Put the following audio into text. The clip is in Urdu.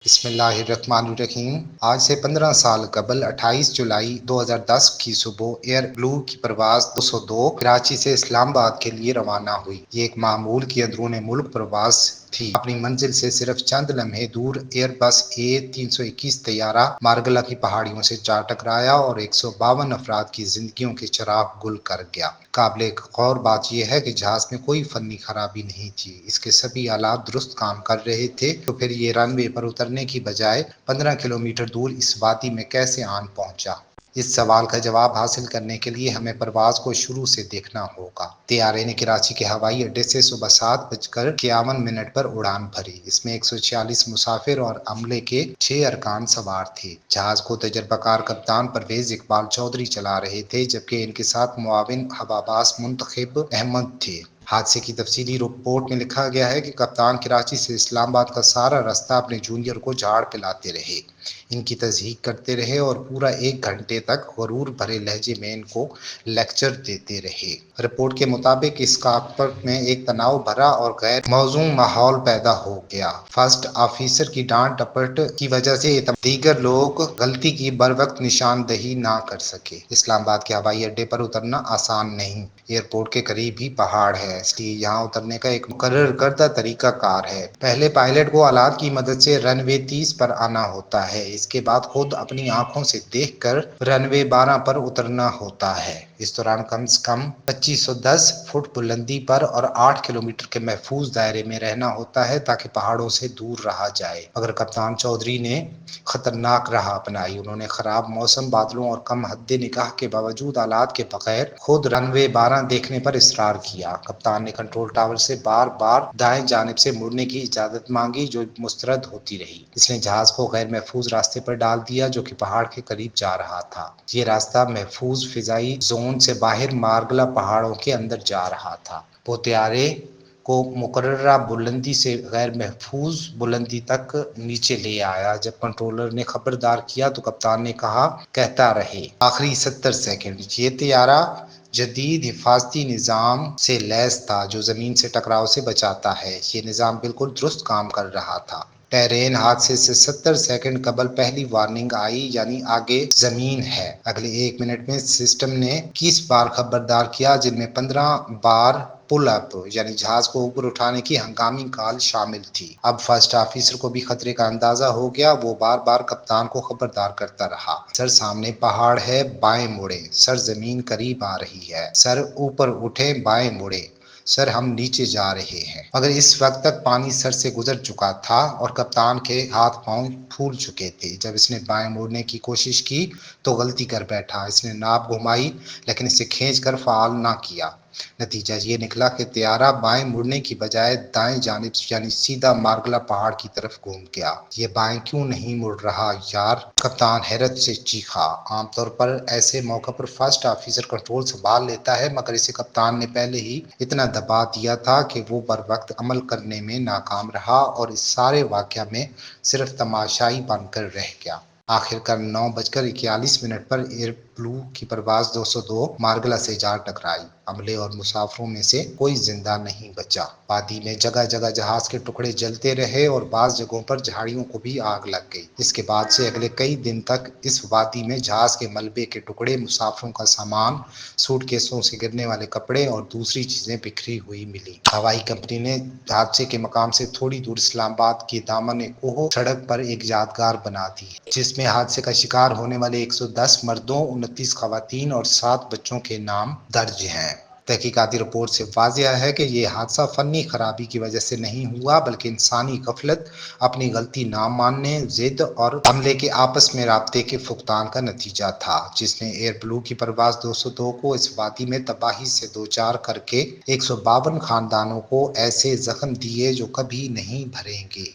بسم اللہ الرحمن الرحیم۔ آج سے 15 سال قبل 28 جولائی 2010 کی صبح ایئر بلو کی پرواز 202 کراچی سے اسلام آباد کے لیے روانہ ہوئی۔ یہ ایک معمول کی اندرون ملک پرواز تھی۔ اپنی منزل سے صرف چند لمحے دور ایئر بس A321 طیارہ مارگلہ کی پہاڑیوں سے جا ٹکرایا اور 152 افراد کی زندگیوں کے چراغ گل کر گیا۔ قابل غور بات یہ ہے کہ جہاز میں کوئی فنی خرابی نہیں تھی، اس کے سبھی آلات درست کام کر رہے تھے، تو پھر یہ رن وے پر اترنے کی بجائے 15 کلومیٹر دور اس وادی میں کیسے آن پہنچا؟ اس سوال کا جواب حاصل کرنے کے لیے ہمیں پرواز کو شروع سے دیکھنا ہوگا۔ طیارے نے کراچی کے ہوائی اڈے سے صبح 7:51 پر اڑان بھری۔ اس میں 146 مسافر اور عملے کے 6 ارکان سوار تھے۔ جہاز کو تجربہ کار کپتان پرویز اقبال چودھری چلا رہے تھے، جبکہ ان کے ساتھ معاون ہواباز منتخب احمد تھے۔ حادثے کی تفصیلی رپورٹ میں لکھا گیا ہے کہ کپتان کراچی سے اسلام آباد کا سارا راستہ اپنے جونیئر کو جھاڑ پلاتے رہے، ان کی تصحیح کرتے رہے اور پورا 1 گھنٹے تک غرور بھرے لہجے میں ان کو لیکچر دیتے رہے۔ رپورٹ کے مطابق اس کاکپٹ میں ایک تناؤ بھرا اور غیر موزوں ماحول پیدا ہو گیا۔ فرسٹ آفیسر کی ڈانٹ ڈپٹ کی وجہ سے دیگر لوگ غلطی کی بروقت نشاندہی نہ کر سکے۔ اسلام آباد کے ہوائی اڈے پر اترنا آسان نہیں۔ ایئرپورٹ کے قریب ہی پہاڑ ہے، اس لیے یہاں اترنے کا ایک مقرر کردہ طریقہ کار ہے۔ پہلے پائلٹ کو آلات کی مدد سے رن وے 30 پر آنا ہوتا ہے، اس کے بعد خود اپنی آنکھوں سے دیکھ کر رن وے 12 پر اترنا ہوتا ہے۔ اس دوران کم سے کم 2510 فٹ بلندی پر اور 8 کلومیٹر کے محفوظ دائرے میں رہنا ہوتا ہے تاکہ پہاڑوں سے دور رہا جائے۔ مگر کپتان چودھری نے خطرناک راہ اپنائی۔ انہوں نے خراب موسم، بادلوں اور کم حد نگاہ کے باوجود آلات کے بغیر خود رن وے 12 دیکھنے پر اصرار کیا۔ کپتان نے کنٹرول ٹاور سے بار بار دائیں جانب سے مڑنے کی اجازت مانگی، جو مسترد ہوتی رہی۔ اس نے جہاز کو غیر محفوظ راستے پر ڈال دیا جو کہ پہاڑ کے قریب جا رہا تھا۔ یہ راستہ محفوظ فضائی زون سے باہر مارگلہ پہاڑوں کے اندر جا رہا تھا۔ وہ طیارے کو مقررہ بلندی سے غیر محفوظ بلندی تک نیچے لے آیا۔ جب کنٹرولر نے خبردار کیا تو کپتان نے کہا، کہتا رہے۔ آخری 70 سیکنڈ۔ یہ طیارہ جدید حفاظتی نظام سے لیس تھا جو زمین سے ٹکراؤ سے بچاتا ہے۔ یہ نظام بالکل درست کام کر رہا تھا۔ ٹرین حادثے سے 70 سیکنڈ قبل پہلی وارننگ آئی، یعنی آگے زمین ہے۔ اگلے 1 منٹ میں سسٹم نے 21 بار خبردار کیا، جن میں 15 بار پل اپ یعنی جہاز کو اوپر اٹھانے کی ہنگامی کال شامل تھی۔ اب فرسٹ آفیسر کو بھی خطرے کا اندازہ ہو گیا۔ وہ بار بار کپتان کو خبردار کرتا رہا، سر سامنے پہاڑ ہے، بائیں مڑیں، سر زمین قریب آ رہی ہے، سر اوپر اٹھیں، بائیں مڑیں، سر ہم نیچے جا رہے ہیں۔ مگر اس وقت تک پانی سر سے گزر چکا تھا اور کپتان کے ہاتھ پاؤں پھول چکے تھے۔ جب اس نے بائیں مڑنے کی کوشش کی تو غلطی کر بیٹھا۔ اس نے ناپ گھمائی لیکن اسے کھینچ کر فعال نہ کیا۔ نتیجہ یہ نکلا کہ طیارہ بائیں مڑنے کی بجائے دائیں جانب یعنی سیدھا مارگلہ پہاڑ کی طرف گھوم گیا۔ یہ بائیں کیوں نہیں مڑ رہا یار؟ کپتان حیرت سے چیخا۔ عام طور پر ایسے موقع پر فرسٹ آفیسر کنٹرول سنبھال لیتا ہے، مگر اسے کپتان نے پہلے ہی اتنا دبا دیا تھا کہ وہ بروقت عمل کرنے میں ناکام رہا اور اس سارے واقعہ میں صرف تماشائی بن کر رہ گیا۔ آخرکار 9:41 پر ایئر بلو کی پرواز 202 مارگلہ سے جا ٹکرائی۔ عملے اور مسافروں میں سے کوئی زندہ نہیں بچا۔ وادی میں جگہ جگہ جہاز کے ٹکڑے جلتے رہے اور بعض جگہوں پر جھاڑیوں کو بھی آگ لگ گئی۔ اس کے بعد سے اگلے کئی دن تک اس وادی میں جہاز کے ملبے کے ٹکڑے، مسافروں کا سامان، سوٹ کیسوں سے گرنے والے کپڑے اور دوسری چیزیں بکھری ہوئی ملی۔ ہوائی کمپنی نے حادثے کے مقام سے تھوڑی دور اسلام آباد کے دامن کوہ سڑک پر ایک یادگار بنا دی ہے، جس میں حادثے کا شکار ہونے والے 110 مردوں، 29 خواتین اور 7 بچوں کے نام درج ہیں۔ تحقیقاتی رپورٹ سے واضح ہے کہ یہ حادثہ فنی خرابی کی وجہ سے نہیں ہوا، بلکہ انسانی غفلت، اپنی غلطی نہ ماننے، ضد اور عملے کے آپس میں رابطے کے فقدان کا نتیجہ تھا، جس نے ایئر بلو کی پرواز 202 کو اس وادی میں تباہی سے دوچار کر کے 152 خاندانوں کو ایسے زخم دیے جو کبھی نہیں بھریں گے۔